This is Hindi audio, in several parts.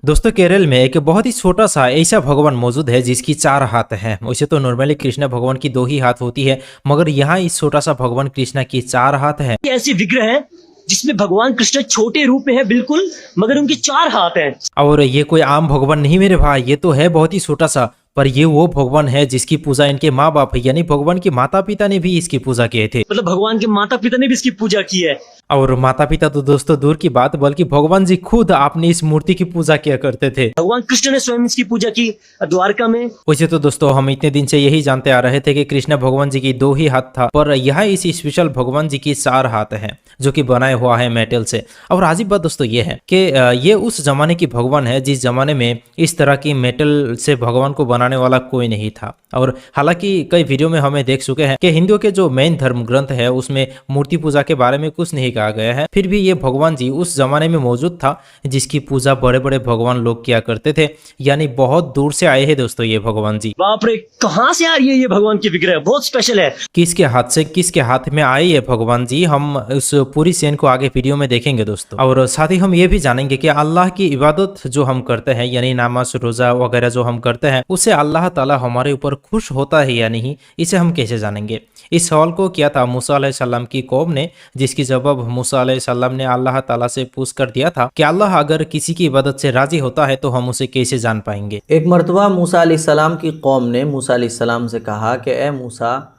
दोस्तों केरल में एक बहुत ही छोटा सा ऐसा भगवान मौजूद है जिसकी 4 हाथ हैं। वैसे तो नॉर्मली कृष्ण भगवान की 2 ही हाथ होती है, मगर यहाँ इस छोटा सा भगवान कृष्ण की 4 हाथ हैं। ऐसी विग्रह है जिसमें भगवान कृष्ण छोटे रूप में है बिल्कुल, मगर उनके 4 हाथ हैं। और ये कोई आम भगवान नहीं मेरे भाई, ये तो है बहुत ही छोटा सा, पर ये वो भगवान है जिसकी पूजा इनके माँ बाप यानी भगवान के माता पिता ने भी इसकी पूजा किए थे। मतलब भगवान के माता पिता ने भी इसकी पूजा की है। और माता पिता तो दोस्तों दूर की बात, बल्कि भगवान जी खुद आपने इस मूर्ति की पूजा किया करते थे। भगवान कृष्ण ने स्वयं इसकी पूजा की द्वारका में। वैसे तो दोस्तों हम इतने दिन से यही जानते आ रहे थे कि कृष्ण भगवान जी की 2 ही हाथ था, पर यहाँ इस स्पेशल भगवान जी की 4 हाथ हैं जो कि बनाया हुआ है मेटल से। और अजीब बात दोस्तों ये है कि ये उस जमाने की भगवान है जिस जमाने में इस तरह की मेटल से भगवान को बनाने वाला कोई नहीं था। और हालांकि कई वीडियो में हमें देख चुके हैं कि हिंदुओं के जो मेन धर्म ग्रंथ है उसमें मूर्ति पूजा के बारे में कुछ नहीं कहा गया है, फिर भी ये भगवान जी उस जमाने में मौजूद था जिसकी पूजा बड़े बड़े भगवान लोग किया करते थे। यानी बहुत दूर से आए हैं दोस्तों ये भगवान जी। बाप रे, कहाँ से आ रही है ये भगवान की विग्रह? बहुत स्पेशल है। किसके हाथ से किसके हाथ में आए ये भगवान जी, हम उस पूरी सीन को आगे वीडियो में देखेंगे दोस्तों। और साथ ही हम ये भी जानेंगे कि अल्लाह की इबादत जो हम करते हैं यानी नमाज रोजा वगैरह जो हम करते हैं उससे अल्लाह ताला हमारे ऊपर खुश होता है या नहीं, इसे हम कैसे जानेंगे। इस सवाल को किया था मूसा अलैहिस्सलाम की कौम ने, जिसकी जवाब मूसा अलैहिस्सलाम ने अल्लाह ताला से पूछ कर दिया था कि अल्लाह अगर किसी की इबादत से राजी होता है तो हम उसे कैसे जान पाएंगे। एक मरतबा मूसा अलैहिस्सलाम की कौम ने मूसा अलैहिस्सलाम से कहा कि ए मूसा,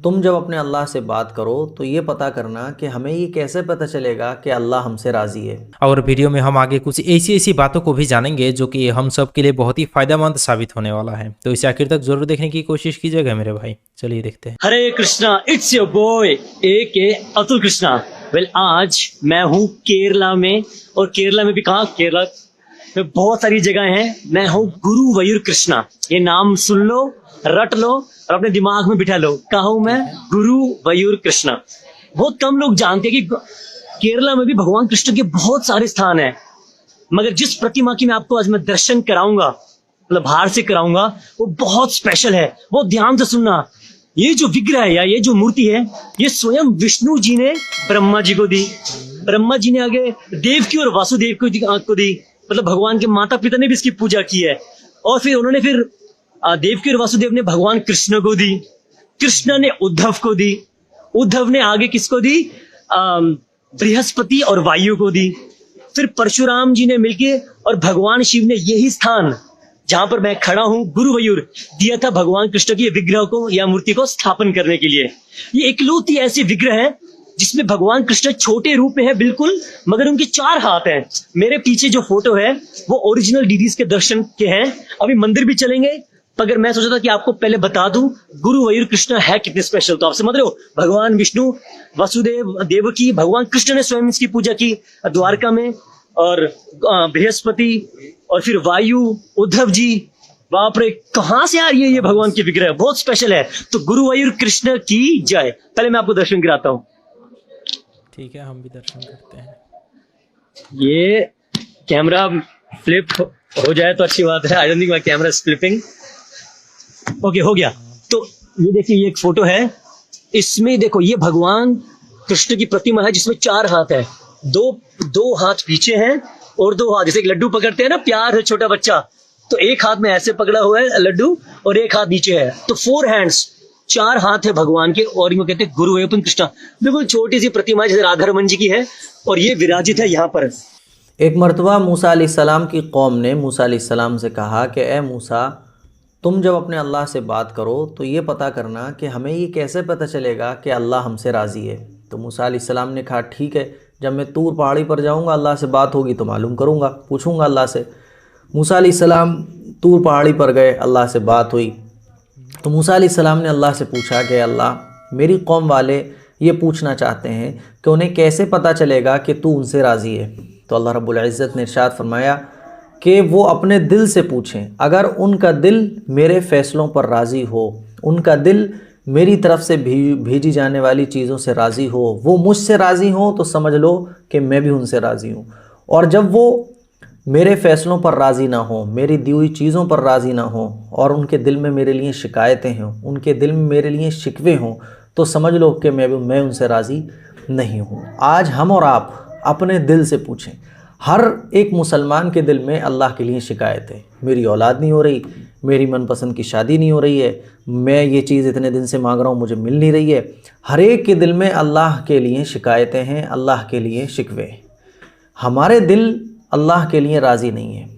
तुम जब अपने अल्लाह से बात करो तो ये पता करना कि हमें ये कैसे पता चलेगा कि अल्लाह हमसे राज़ी है। और वीडियो में हम आगे कुछ ऐसी ऐसी बातों को भी जानेंगे जो कि हम सब के लिए बहुत ही फायदेमंद साबित होने वाला है, तो इसे आखिर तक जरूर देखने की कोशिश कीजिएगा मेरे भाई। चलिए देखते हैं। Hare Krishna, it's your boy a Atul Krishna. Well, आज मैं हूँ केरला में, और केरला में भी कहाँ, केरला में बहुत सारी जगह हैं। मैं हूँ गुरुवयूर कृष्णा। ये नाम सुन लो, रट लो और अपने दिमाग में बिठा लो। कहा हूँ मैं? गुरुवयूर कृष्णा। बहुत कम लोग जानते हैं कि केरला में भी भगवान कृष्ण के बहुत सारे स्थान हैं, मगर जिस प्रतिमा की मैं आपको आज मैं दर्शन कराऊंगा, मतलब बाहर से कराऊंगा, वो बहुत स्पेशल है। वो ध्यान से सुनना। ये जो विग्रह है या ये जो मूर्ति है, ये स्वयं विष्णु जी ने ब्रह्मा जी को दी। ब्रह्मा जी ने आगे देवकी और वासुदेव को दी। मतलब भगवान के माता पिता ने भी इसकी पूजा की है। और फिर उन्होंने फिर देवकी और वासुदेव ने भगवान कृष्ण को दी। कृष्ण ने उद्धव को दी। उद्धव ने आगे किसको दी? बृहस्पति और वायु को दी। फिर परशुराम जी ने मिलके और भगवान शिव ने यही स्थान जहां पर मैं खड़ा हूं, गुरुवयूर, दिया था भगवान कृष्ण की विग्रह को या मूर्ति को स्थापन करने के लिए। ये इकलौती ऐसी विग्रह है जिसमें भगवान कृष्ण छोटे रूप में है बिल्कुल, मगर उनके 4 हाथ हैं। मेरे पीछे जो फोटो है वो ओरिजिनल डीडीज के दर्शन के हैं। अभी मंदिर भी चलेंगे, मगर मैं सोचा था कि आपको पहले बता दूं गुरुवयूर कृष्ण है कितने स्पेशल। तो आप समझ रहे हो, भगवान विष्णु, वासुदेव, देवकी, भगवान कृष्ण ने स्वयं इसकी पूजा की द्वारका में, और बृहस्पति और फिर वायु, उद्धव जी। बाप रे, कहाँ से आ रही है ये भगवान की विग्रह? बहुत स्पेशल है। तो गुरुवयूर कृष्ण की जय। पहले मैं आपको दर्शन कराता हूँ। ठीक है, हम भी दर्शन करते हैं। ये कैमरा फ्लिप हो जाए तो अच्छी बात है। I don't think my camera is flipping. Okay, हो गया। तो ये देखिए, ये एक फोटो है। इसमें देखो, ये भगवान कृष्ण की प्रतिमा है जिसमें 4 हाथ है। दो हाथ पीछे हैं और 2 हाथ, जैसे एक लड्डू पकड़ते हैं ना प्यार है छोटा बच्चा, तो एक हाथ में ऐसे पकड़ा हुआ है लड्डू और एक हाथ नीचे है। तो 4 हैंड्स, 4 हाथ है भगवान के, और इनको कहते हैं गुरुवयूर कृष्ण। बिल्कुल छोटी सी प्रतिमा जैसे राधा रमन जी की है, और ये विराजित है यहाँ पर। एक मरतबा मूसा अलैहिस्सलाम की कौम ने मूसा अलैहिस्सलाम से कहा कि ए मूसा, तुम जब अपने अल्लाह से बात करो तो ये पता करना कि हमें ये कैसे पता चलेगा कि अल्लाह हमसे राज़ी है। तो मूसा अलैहिस्सलाम ने कहा ठीक है, जब मैं तूर पहाड़ी पर जाऊंगा अल्लाह से बात होगी तो मालूम करूंगा, पूछूंगा अल्लाह से। मूसा अलैहिस्सलाम तूर पहाड़ी पर गए, अल्लाह से बात हुई। तो मूसा अलैहिस्सलाम ने अल्लाह से पूछा कि अल्लाह, मेरी कौम वाले ये पूछना चाहते हैं कि उन्हें कैसे पता चलेगा कि तू उनसे राज़ी है। तो अल्लाह रब्बुल इज़्ज़त ने इरशाद फरमाया कि वो अपने दिल से पूछें। अगर उनका दिल मेरे फ़ैसलों पर राज़ी हो, उनका दिल मेरी तरफ से भेजी जाने वाली चीज़ों से राज़ी हो, वो मुझसे राज़ी हो, तो समझ लो कि मैं भी उनसे राज़ी हूँ। और जब वो मेरे फ़ैसलों पर राज़ी ना हो, मेरी दी हुई चीज़ों पर राज़ी ना हो, और उनके दिल में मेरे लिए शिकायतें हों, उनके दिल में मेरे लिए शिकवे हों, तो समझ लो कि मैं उनसे राज़ी नहीं हूँ। आज हम और आप अपने दिल से पूछें। हर एक मुसलमान के दिल में अल्लाह के लिए शिकायत है, मेरी औलाद नहीं हो रही, मेरी मनपसंद की शादी नहीं हो रही है, मैं ये चीज़ इतने दिन से मांग रहा हूँ मुझे मिल नहीं रही है। हर एक के दिल में अल्लाह के लिए शिकायतें हैं, अल्लाह के लिए शिकवे। हमारे दिल अल्लाह के लिए राज़ी नहीं है।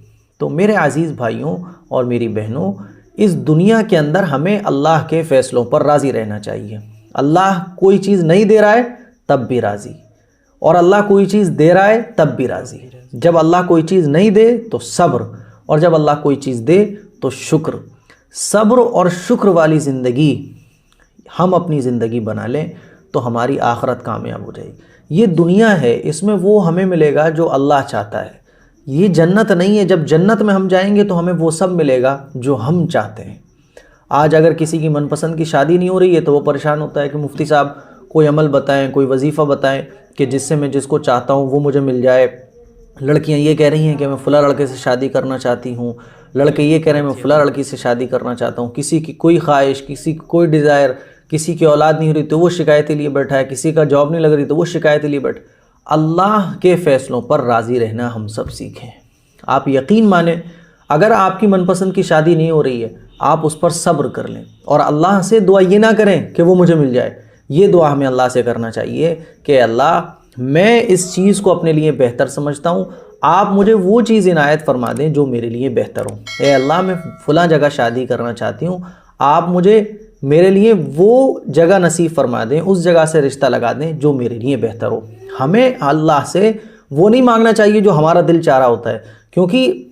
तो मेरे अज़ीज़ भाइयों और मेरी बहनों, इस दुनिया के अंदर हमें अल्लाह के फ़ैसलों पर राज़ी रहना चाहिए। अल्लाह कोई चीज़ नहीं दे रहा है तब भी राज़ी, और अल्लाह कोई चीज़ दे रहा है तब भी राज़ी। जब अल्लाह कोई चीज़ नहीं दे तो सब्र, और जब अल्लाह कोई चीज़ दे तो शुक्र। सब्र और शुक्र वाली ज़िंदगी हम अपनी ज़िंदगी बना लें तो हमारी आखिरत कामयाब हो जाएगी। ये दुनिया है, इसमें वो हमें मिलेगा जो अल्लाह चाहता है। ये जन्नत नहीं है, जब जन्नत में हम जाएंगे तो हमें वो सब मिलेगा जो हम चाहते हैं। आज अगर किसी की मनपसंद की शादी नहीं हो रही है तो वो परेशान होता है कि मुफ्ती साहब कोई अमल बताएं, कोई वजीफ़ा बताएं कि जिससे मैं जिसको चाहता हूँ वो मुझे मिल जाए। लड़कियाँ ये कह रही हैं कि मैं फ़लाँ लड़के से शादी करना चाहती हूँ, लड़के ये कह रहे हैं मैं फ़लाँ लड़की से शादी करना चाहता हूँ। किसी की कोई ख्वाहिश, किसी की कोई डिज़ायर, किसी की औलाद नहीं हो रही तो वो शिकायतें लिए बैठा है, किसी का जॉब नहीं लग रही तो वो शिकायतें लिए बैठा। अल्लाह के फ़ैसलों पर राज़ी रहना हम सब सीखें। आप यकीन माने, अगर आपकी मनपसंद की शादी नहीं हो रही है आप उस पर सब्र कर लें, और अल्लाह से दुआ ये ना करें कि वो मुझे मिल जाए। ये दुआ हमें अल्लाह से करना चाहिए कि अल्लाह मैं इस चीज़ को अपने लिए बेहतर समझता हूँ, आप मुझे वो चीज़ इनायत फरमा दें जो मेरे लिए बेहतर हो। ए अल्लाह मैं फ़लाँ जगह शादी करना चाहती हूँ, आप मुझे मेरे लिए वो जगह नसीब फरमा दें, उस जगह से रिश्ता लगा दें जो मेरे लिए बेहतर हो। हमें अल्लाह से वो नहीं मांगना चाहिए जो हमारा दिल चाह रहा होता है, क्योंकि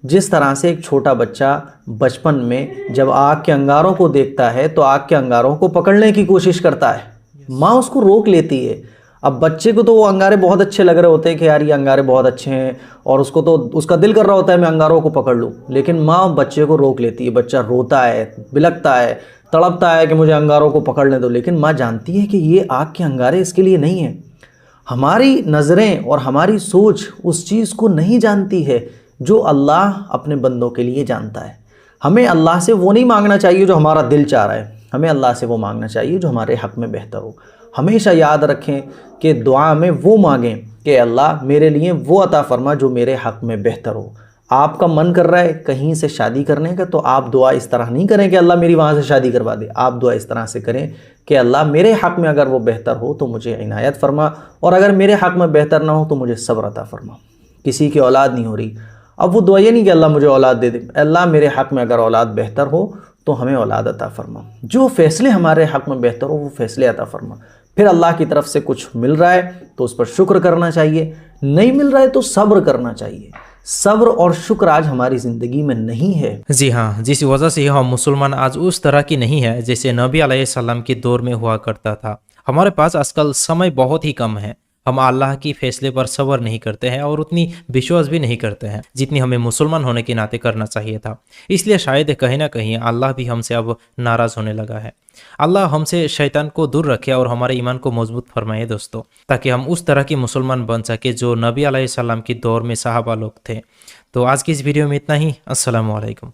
जिस तरह से एक छोटा बच्चा बचपन में जब आग के अंगारों को देखता है तो आग के अंगारों को पकड़ने की कोशिश करता है, माँ उसको रोक लेती है। अब बच्चे को तो वो अंगारे बहुत अच्छे लग रहे होते हैं कि यार ये अंगारे बहुत अच्छे हैं, और उसको तो उसका दिल कर रहा होता है मैं अंगारों को पकड़ लूँ, लेकिन माँ बच्चे को रोक लेती है। बच्चा रोता है, बिलखता है, तड़पता है कि मुझे अंगारों को पकड़ने दो, लेकिन माँ जानती है कि ये आग के अंगारे इसके लिए नहीं है। हमारी नज़रें और हमारी सोच उस चीज़ को नहीं जानती है जो अल्लाह अपने बंदों के लिए जानता है। हमें अल्लाह से वो नहीं मांगना चाहिए जो हमारा दिल चाह रहा है, हमें अल्लाह से वो मांगना चाहिए जो हमारे हक़ में बेहतर हो। हमेशा याद रखें कि दुआ में वो मांगें कि अल्लाह मेरे लिए वो अता फरमा जो मेरे हक़ में बेहतर हो। आपका मन कर रहा है कहीं से शादी करने का तो आप दुआ इस तरह नहीं करें कि अल्लाह मेरी वहाँ से शादी करवा दे। आप दुआ इस तरह से करें कि अल्लाह मेरे हक़ में अगर वो बेहतर हो तो मुझे इनायत फरमा, और अगर मेरे हक़ में बेहतर ना हो तो मुझे सब्र अता फरमा। किसी की औलाद नहीं हो रही, अब वो दुआ ये नहीं कि अल्लाह मुझे औलाद दे दे, अल्लाह मेरे हक़ में अगर औलाद बेहतर हो तो हमें औलाद अता फरमा। जो फ़ैसले हमारे हक़ में बेहतर हो वो फ़ैसले अता फरमा। फिर अल्लाह की तरफ से कुछ मिल रहा है तो उस पर शुक्र करना चाहिए, नहीं मिल रहा है तो सब्र करना चाहिए। सब्र और शुक्र आज हमारी ज़िंदगी में नहीं है। जी हाँ, जिस वजह से हम मुसलमान आज उस तरह की नहीं है जैसे नबी अलैहिस्सलाम के दौर में हुआ करता था। हमारे पास आजकल समय बहुत ही कम है, हम अल्लाह की फैसले पर सब्र नहीं करते हैं और उतनी विश्वास भी नहीं करते हैं जितनी हमें मुसलमान होने के नाते करना चाहिए था। इसलिए शायद कहीं ना कहीं अल्लाह भी हमसे अब नाराज़ होने लगा है। अल्लाह हमसे शैतान को दूर रखे और हमारे ईमान को मजबूत फरमाए दोस्तों, ताकि हम उस तरह के मुसलमान बन सके जो नबी अलैहिस्सलाम के दौर में सहाबा लोग थे। तो आज की इस वीडियो में इतना ही। अस्सलामु अलैकुम।